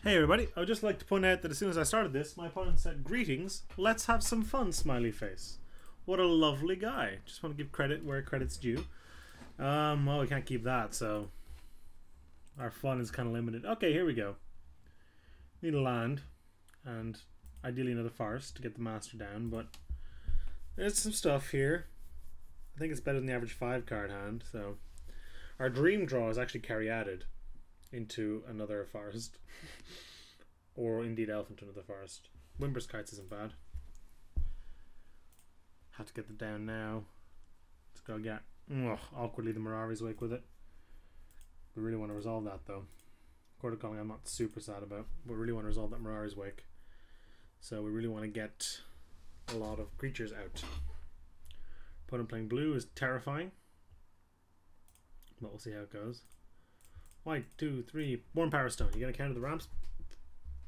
Hey everybody, I would just like to point out that as soon as I started this, my opponent said, "Greetings, let's have some fun," smiley face. What a lovely guy. Just want to give credit where credit's due. Well, we can't keep that, so our fun is kind of limited. Okay, here we go. Need a land, and ideally another forest to get the master down, but there's some stuff here. I think it's better than the average 5-card hand, so our dream draw is actually caryatid into another forest. Or indeed elf into another forest. Wimber's Kites isn't bad. Have to get them down now. Let's go get awkwardly the Mirari's Wake with it. We really want to resolve that though. Quarter Calling I'm not super sad about. But we really want to resolve that Mirari's Wake. So we really want to get a lot of creatures out. Opponent playing blue is terrifying. But we'll see how it goes. White, 2, 3, Warm Power Stone. You gonna counter the ramps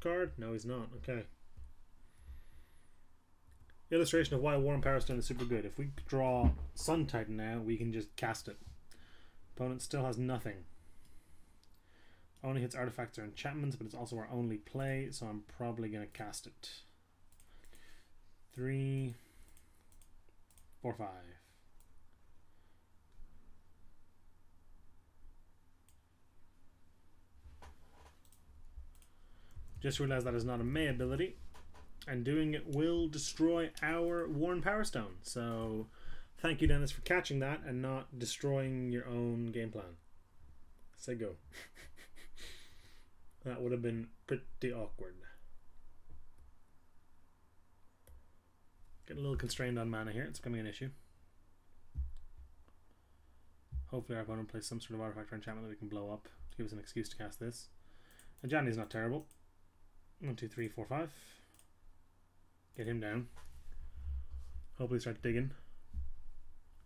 card? No, he's not. Okay. Illustration of why Warm Power Stone is super good. If we draw Sun Titan now, we can just cast it. Opponent still has nothing. Only hits artifacts or enchantments, but it's also our only play, so I'm probably gonna cast it. 3, 4, 5. Just realized that is not a May ability, and doing it will destroy our Worn Power Stone. So thank you, Dennis, for catching that and not destroying your own game plan. Say go. That would have been pretty awkward. Getting a little constrained on mana here. It's becoming an issue. Hopefully our opponent plays some sort of artifact or enchantment that we can blow up to give us an excuse to cast this. And Johnny's not terrible. 1, 2, 3, 4, 5. Get him down. Hopefully start digging.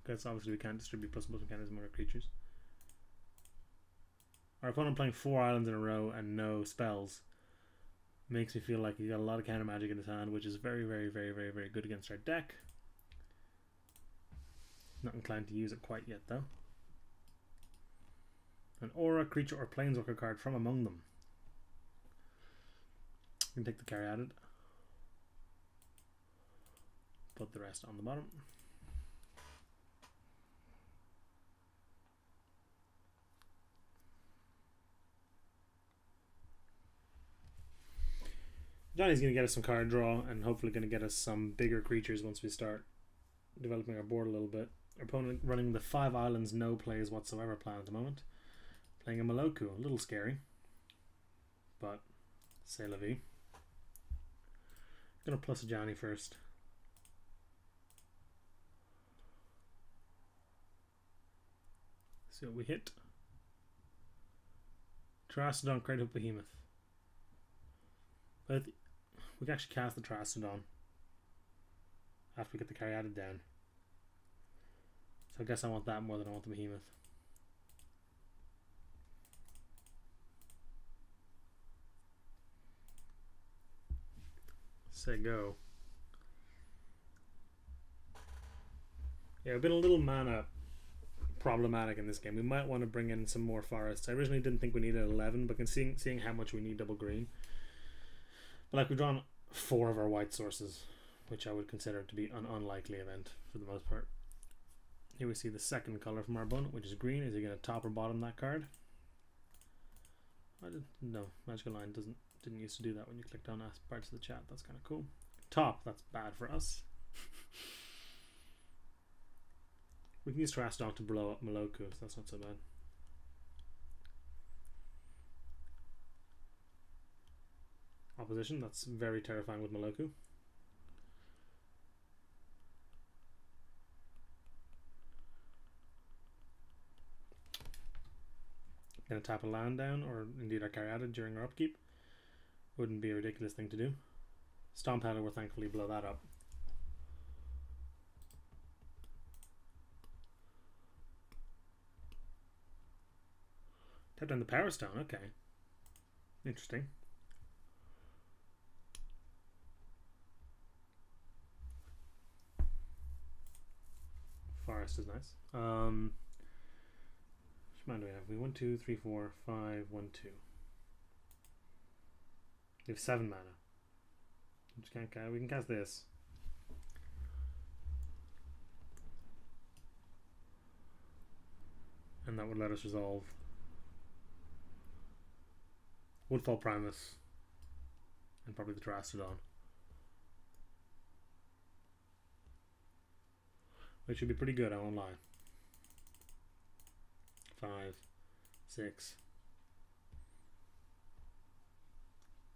Because obviously we can't distribute plus mechanism or creatures. Our opponent playing 4 islands in a row and no spells makes me feel like he's got a lot of counter magic in his hand, which is very, very, very, very, very good against our deck. Not inclined to use it quite yet though. An aura, creature, or planeswalker card from among them. You can take the caryatid. Put the rest on the bottom. Johnny's going to get us some card draw and hopefully going to get us some bigger creatures once we start developing our board a little bit. Our opponent running the 5 islands, no plays whatsoever plan at the moment. Playing a Maloku, a little scary, but c'est la vie. Gonna plus a Johnny first. See what we hit. Terrastodon, Crate of Behemoth. But we can actually cast the Terrastodon after we get the caryatid down. So I guess I want that more than I want the Behemoth. Say go. Yeah, we've been a little mana problematic in this game. We might want to bring in some more forests. I originally didn't think we needed 11, but seeing how much we need double green. But like we've drawn 4 of our white sources, which I would consider to be an unlikely event for the most part. Here we see the second color from our opponent, which is green. Is he going to top or bottom that card? No, Magical Line didn't used to do that when you clicked on parts of the chat. That's kind of cool. Top, that's bad for us. We can use Terrastodon to blow up Maloku, so that's not so bad. Opposition, that's very terrifying with Maloku. Gonna tap a land down, or indeed our caryatid during our upkeep. Wouldn't be a ridiculous thing to do. Stomp Paddle will thankfully blow that up. Tap down the Power Stone, okay. Interesting. Forest is nice. Which mana do we have? We 1, 2, 3, 4, 5, 1, 2. We have 7 mana. Which can't cast. We can cast this. And that would let us resolve Woodfall Primus and probably the Terastodon. Which should be pretty good, I won't lie. 5, 6,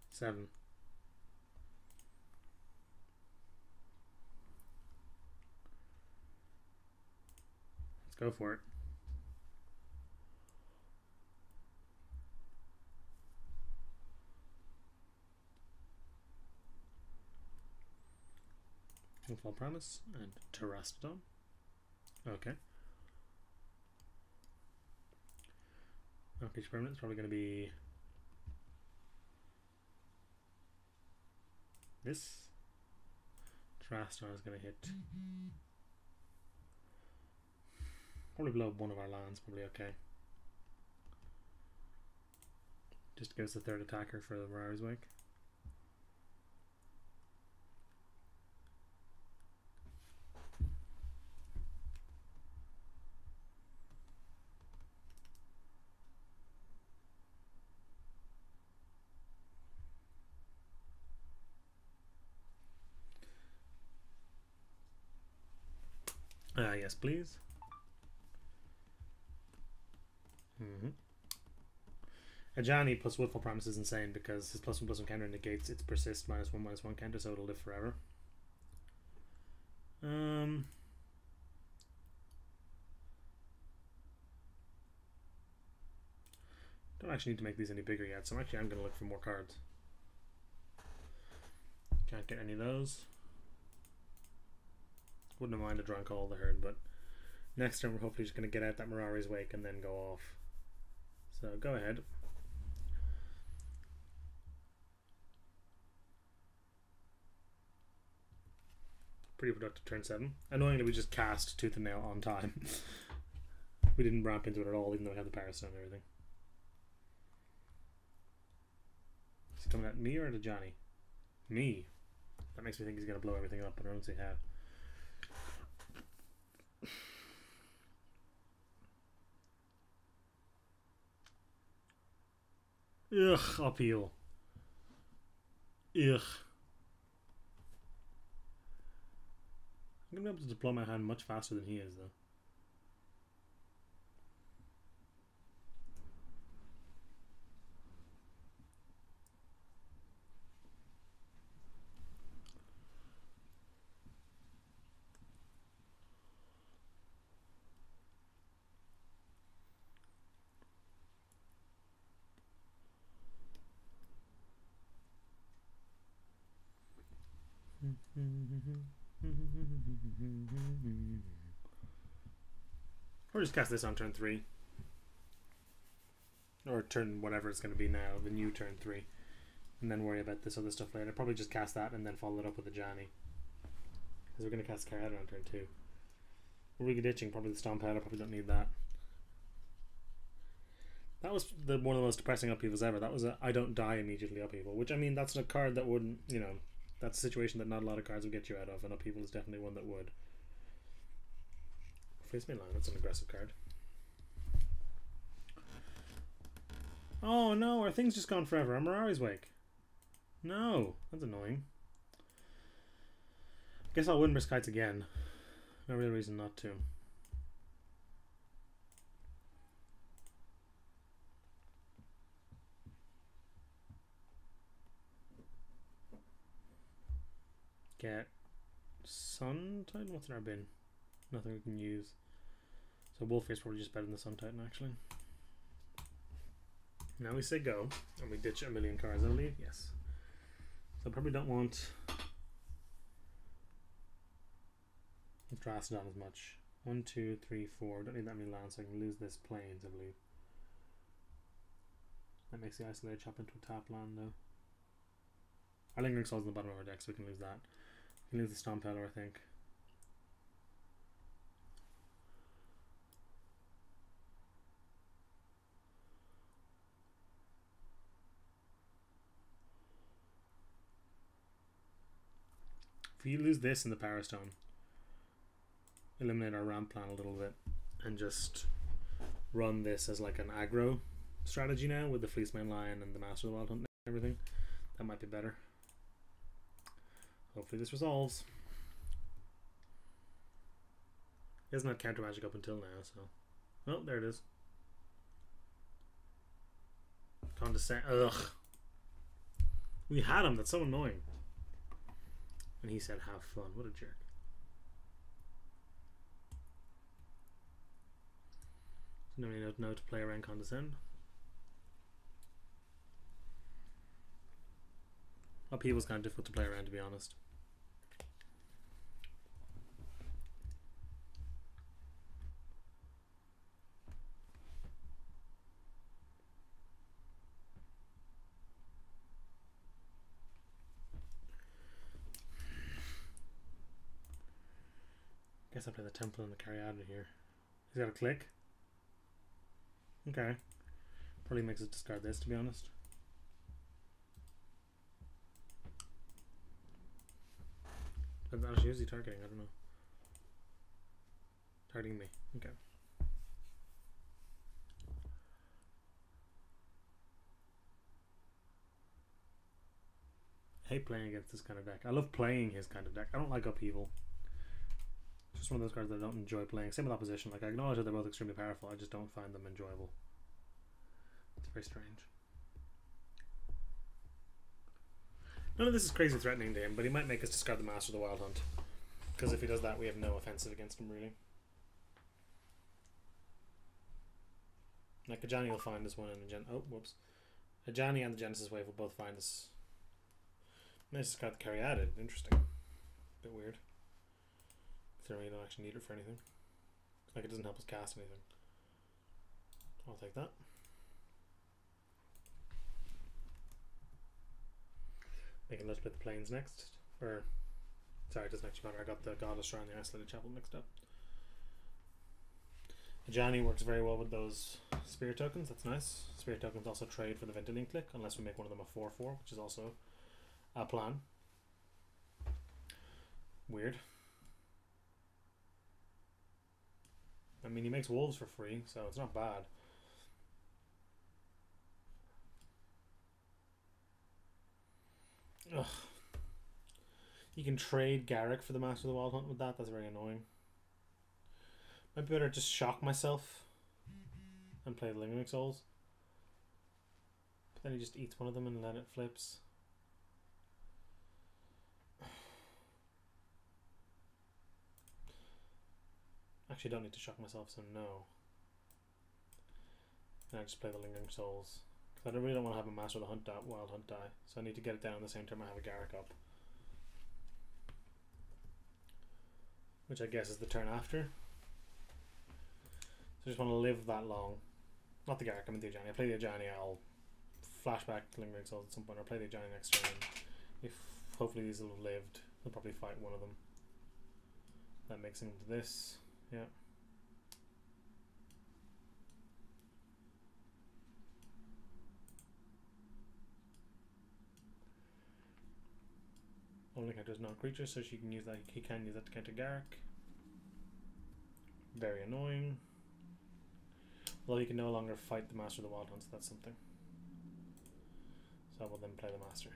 7. Let's go for it. Woodfall Primus and Terastodon. Okay. Okay, permanent is probably going to be this. Terastodon is going to hit. Probably blow up one of our lands, probably okay. Just to give us the 3rd attacker for the Mirari's Wake. Yes, please. Ajani plus Woodfall Primus is insane because his +1/+1 counter negates its persist -1/-1 counter, so it'll live forever. Don't actually need to make these any bigger yet, so I'm going to look for more cards. Can't get any of those. Wouldn't have minded drawing Call of the Herd, but next turn we're hopefully just going to get out that Mirari's Wake and then go off. So go ahead. Pretty productive turn 7. Annoyingly, we just cast Tooth and Nail on time. We didn't ramp into it at all, even though we had the Power Stone and everything. Is he coming at me or to Johnny? Me. That makes me think he's going to blow everything up, but I don't see how. Ugh, Upheaval. Ugh. I'm going to be able to deploy my hand much faster than he is, though. Or just cast this on turn 3. Or turn whatever it's going to be now, the new turn 3. And then worry about this other stuff later. Probably just cast that and then follow it up with a Johnny. Because we're going to cast Carrera on turn 2. We're really ditching, probably the Stomp Powder, probably don't need that. That was one of the most depressing upheavals ever. That was a I don't die immediately upheaval. Which, I mean, that's a card that wouldn't, you know, that's a situation that not a lot of cards would get you out of. And upheaval is definitely one that would. Face me line, that's an aggressive card. Oh no, our thing's just gone forever. Our Mirari's Wake. No, that's annoying. Guess I'll Windmill Kites again. No real reason not to. Get Sun Titan? What's in our bin? Nothing we can use. So Wolfier's probably just better than the Sun Titan, actually. Now we say go, and we ditch a million cards, I believe. Yes. So I probably don't want Terastodon as much. 1, 2, 3, 4. Don't need that many lands, so I can lose this Plains, I believe. That makes the Isolated Chop into a tap land, though. Our Lingering Soul's in the bottom of our deck, so we can lose that. We can lose the Stomp Powder, I think. we lose this in the Power Stone, eliminate our ramp plan a little bit, and just run this as like an aggro strategy now with the Fleeceman Lion and the Master of the Wild Hunt and everything, that might be better. Hopefully this resolves. He hasn't had counter magic up until now, so. Oh, there it is. Condescend. Ugh. We had him, that's so annoying. And he said, have fun. What a jerk. Nobody don't know to play around Condescend. Upheaval's kind of difficult to play around, to be honest. Guess I play the Temple and the Caryatid here. He's got a click. Okay. Probably makes us discard this, to be honest. But actually, who's he targeting? I don't know. Targeting me. Okay. I hate playing against this kind of deck. I love playing his kind of deck. I don't like Upheaval. It's just one of those cards that I don't enjoy playing. Same with opposition. Like, I acknowledge that they're both extremely powerful. I just don't find them enjoyable. It's very strange. None of this is crazy threatening to him, but he might make us discard the Master of the Wild Hunt. Because if he does that, we have no offensive against him, really. Like, Ajani will find us one and oh, whoops. Ajani and the Genesis Wave will both find us. Nice discard the Caryatid. Interesting. Bit weird. Considering we don't actually need it for anything. Like, it doesn't help us cast anything. I'll take that. Making let's play the Plains next. Or, sorry, it doesn't actually matter. I got the Goddess Shrine and the Isolated Chapel mixed up. Ajani works very well with those Spirit tokens. That's nice. Spirit tokens also trade for the Ventilating Click, unless we make one of them a 4/4, which is also a plan. Weird. I mean, he makes wolves for free, so it's not bad. Ugh. You can trade Garrick for the Master of the Wild Hunt with that. That's very annoying. Might be better just shock myself and play the Lingering Souls. But then he just eats one of them and then it flips. Actually, don't need to shock myself, so no. And I just play the Lingering Souls. Because I really don't want to have a Master of the Hunt Wild Hunt die. So I need to get it down the same time I have a Garrick up. Which I guess is the turn after. So I just want to live that long. Not the Garrick, I mean the Ajani. I play the Ajani, I'll flashback to Lingering Souls at some point, or play the Ajani next turn. If hopefully these will have lived, I'll probably fight one of them. That makes him into this. Yeah. Only counter is non-creature, so she can use that. He can use that to counter Garrick. Very annoying. Although he can no longer fight the Master of the Wild Hunt, so that's something. So I will then play the Master.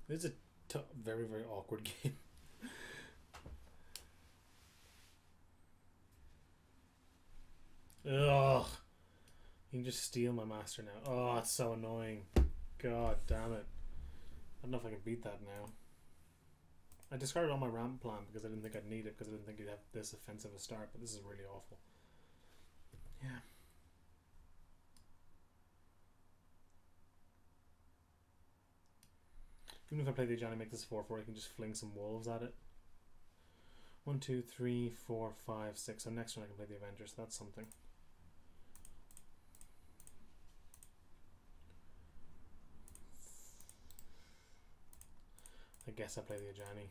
This is a very, very awkward game. Ugh. You can just steal my Master now. Oh, it's so annoying. God damn it. I don't know if I can beat that now. I discarded all my ramp plan because I didn't think I'd need it, because I didn't think you'd have this offensive a start, but this is really awful. Yeah. Even if I play the Ajani, make this 4/4, I can just fling some wolves at it. 1, 2, 3, 4, 5, 6. So next turn I can play the Avengers. So that's something. guess I play the Ajani.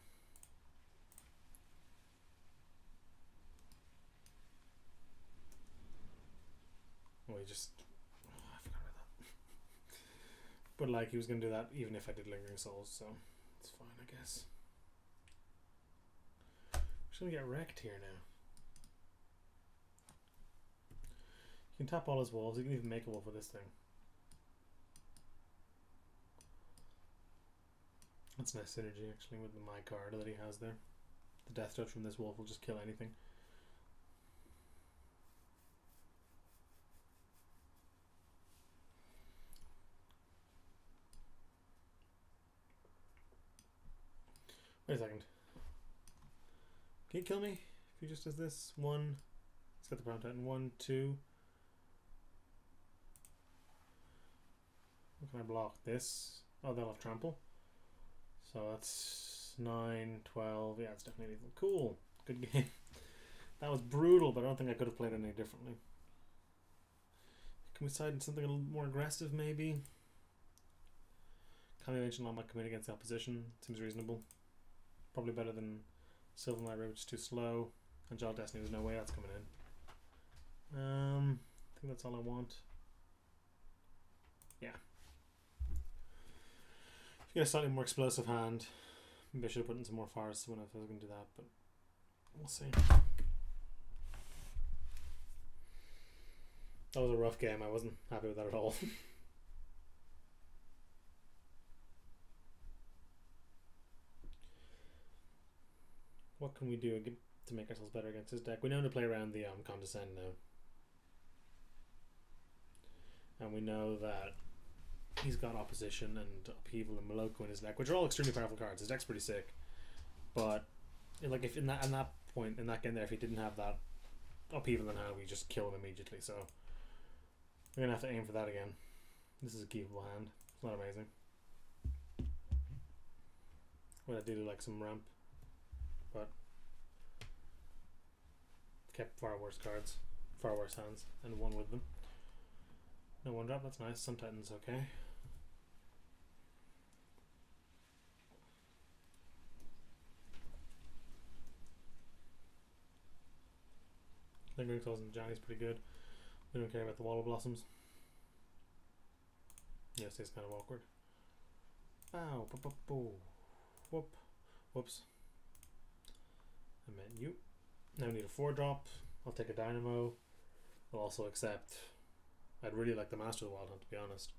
Oh, he just... Oh, I forgot about that. But like, he was going to do that even if I did Lingering Souls, so it's fine, I guess. I'm just going to get wrecked here now. You can tap all his walls. You can even make a wolf with this thing. That's nice synergy actually with the my card that he has there. The death touch from this wolf will just kill anything. Wait a second. Can you kill me if he just does this? One. He's got the Brown Titan. 1, 2. What can I block? This. Oh, they'll have trample. So that's 9, 12. Yeah, it's definitely lethal. Cool. Good game. That was brutal, but I don't think I could have played it any differently. Can we side in something a little more aggressive, maybe? Combination on my commit against the opposition. Seems reasonable. Probably better than Sylvan Library, which is too slow. And Jal Destiny, there's no way that's coming in. I think that's all I want. Yeah. If you get a slightly more explosive hand, maybe I should have put in some more forests when I was going to do that, but we'll see. That was a rough game. I wasn't happy with that at all. What can we do to make ourselves better against his deck? We know how to play around the Condescend now. And we know that he's got Opposition and Upheaval and Moloko in his deck, which are all extremely powerful cards. His deck's pretty sick. But like if in that point, in that game there, if he didn't have that Upheaval in hand, we just kill him immediately. So we're going to have to aim for that again. This is a keepable hand. It's not amazing. Well, I do like some ramp. But kept far worse cards, far worse hands, and won with them. No one drop, that's nice. Sun Titan's okay. Lingering Souls and Johnny's pretty good. We don't care about the Wall of Blossoms. Yes, it's kind of awkward. Ow, whoop, whoops. I meant you. Now we need a 4-drop. I'll take a Dynamo. I'll also accept. I'd really like the Master of the Wild Hunt, to be honest,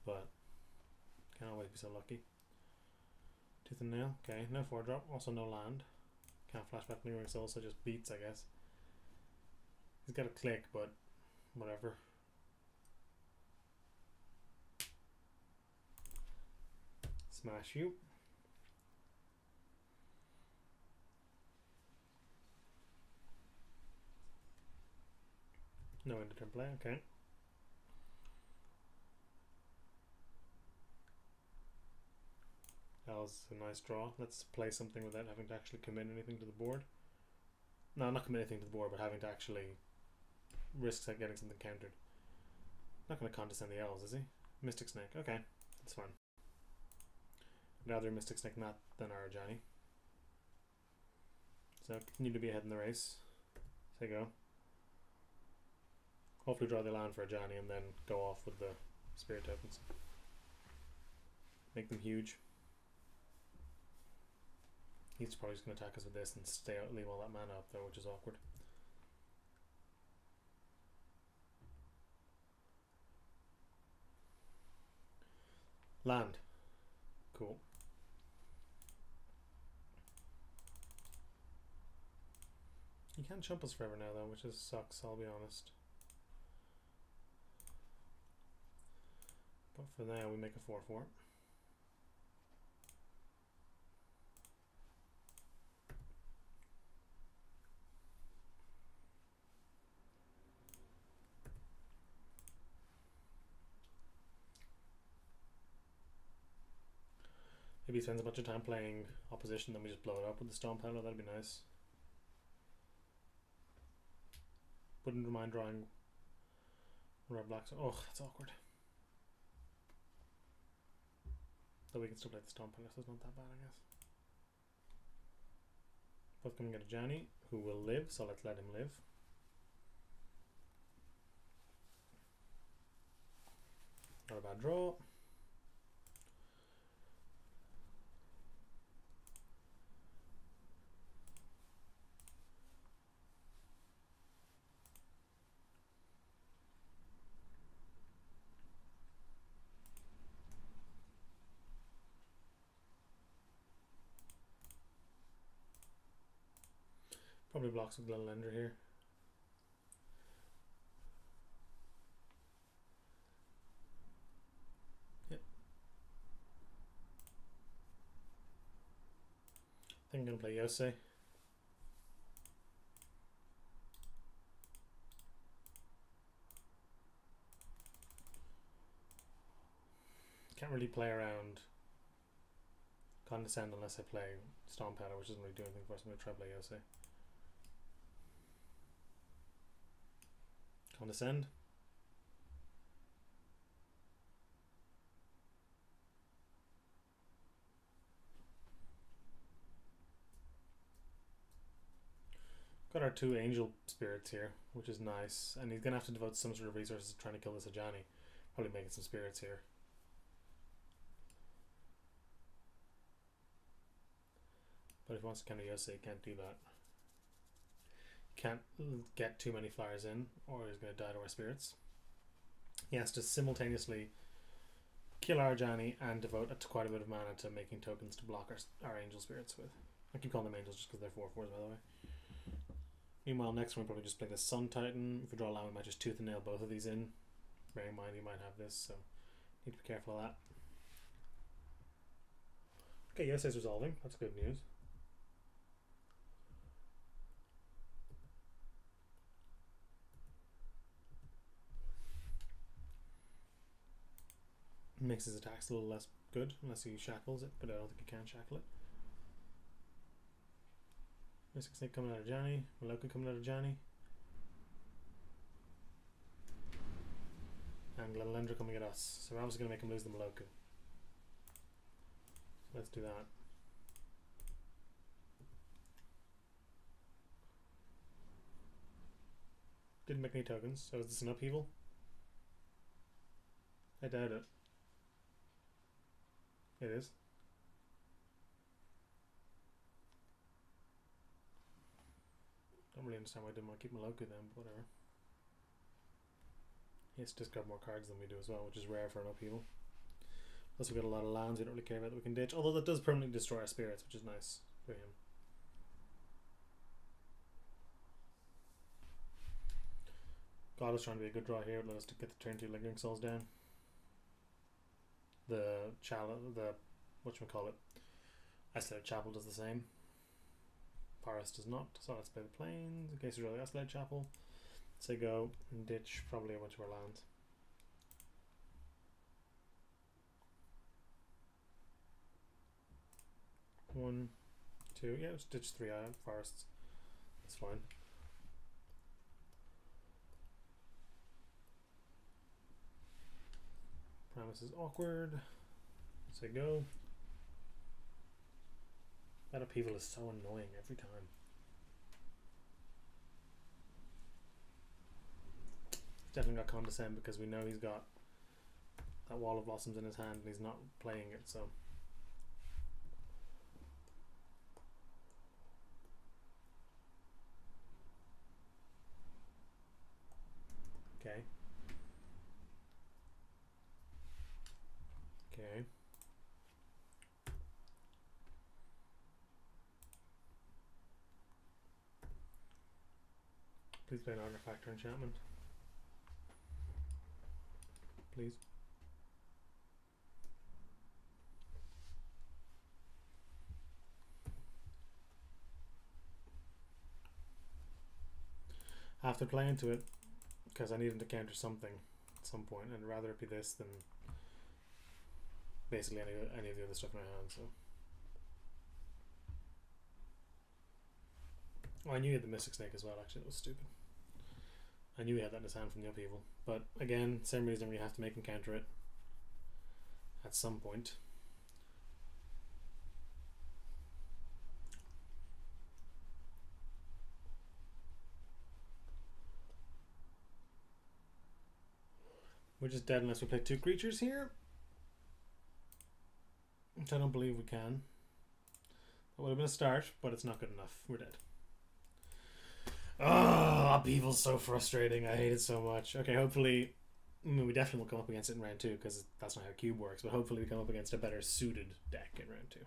but can't always be so lucky. Tooth and Nail. Okay, no 4-drop. Also no land. Can't flashback Lingering Soul, so just beats, I guess. He's got a click, but whatever. Smash you. No end of turn play, okay. That was a nice draw. Let's play something without having to actually commit anything to the board. No, not commit anything to the board, but having to actually risk getting something countered. Not going to condescend the elves, is he? Mystic Snake, okay. That's fine. I'd rather Mystic Snake that than our Johnny. So continue to be ahead in the race. Say go. Hopefully draw the land for a Johnny and then go off with the spirit tokens. Make them huge. He's probably just going to attack us with this and stay out, leave all that mana up there, which is awkward. Land. Cool. You can't chump us forever now though, which is sucks, I'll be honest. But for now we make a 4/4. Maybe he spends a bunch of time playing opposition, then we just blow it up with the Stone Paddler, that'd be nice. Wouldn't mind drawing red black. Oh, that's awkward. Though we can still play the Stomp Hunter, so it's not that bad, I guess. Both coming at a Johnny, who will live, so let's let him live. Not a bad draw. Probably blocks with Little Lender here. Yep. I think I'm going to play Yosei. Can't really play around Condescend unless I play Stomp Powder, which doesn't really do anything for us. I'm going to try to play Yosei. Condescend. Got our 2 Angel Spirits here, which is nice. And he's going to have to devote some sort of resources trying to kill this Ajani. Probably making some Spirits here. But if he wants to counter Yosei, he can't do that. Can't get too many flyers in, or he's going to die to our Spirits. He has to simultaneously kill our Ajani and devote quite a bit of mana to making tokens to block our Angel Spirits with. I keep calling them Angels just because they're 4/4s, by the way. Meanwhile, next one we'll probably just play the Sun Titan. If we draw a land, we might just tooth and nail both of these in. Bearing in mind he might have this, so need to be careful of that. Okay, Yosei's resolving. That's good news. Makes his attacks a little less good unless he shackles it, but I don't think he can shackle it. Mystic Snake coming out of Johnny, Maloka coming out of Johnny, and Glenlender coming at us. So we're obviously going to make him lose the Maloka. So let's do that. Didn't make any tokens, so is this an Upheaval? I doubt it. It is. Don't really understand why I didn't want to keep Maloka then, but whatever. He has to discard more cards than we do as well, which is rare for an Upheaval. Plus we've got a lot of lands we don't really care about that we can ditch, although that does permanently destroy our Spirits, which is nice for him. God is trying to be a good draw here, let us to get the turn 2 Lingering Souls down. The whatchamacallit, Isolated Chapel does the same. Paris does not, so let's play the Plains in case we draw the Isolated Chapel. Say go and ditch probably a bunch of our lands. One, two, yeah, let's ditch 3 forests. That's fine. Promise is awkward. Say go. That Upheaval is so annoying every time. Definitely got Condescend because we know he's got that Wall of Blossoms in his hand and he's not playing it, so. Okay. Okay. Please play an Artifact or Enchantment. Please. I have to play into it because I need him to counter something at some point, and I'd rather it be this than basically any of the other stuff in my hand. So, oh, I knew he had the Mystic Snake as well. Actually, that was stupid. I knew he had that in his hand from the Upheaval, but again, same reason we have to make him counter it at some point. We're just dead unless we play 2 creatures here. Which I don't believe we can. That would have been a start, but it's not good enough. We're dead. Oh, Upheaval's so frustrating. I hate it so much. Okay, hopefully... I mean, we definitely will come up against it in round 2, because that's not how Cube works, but hopefully we come up against a better suited deck in round 2.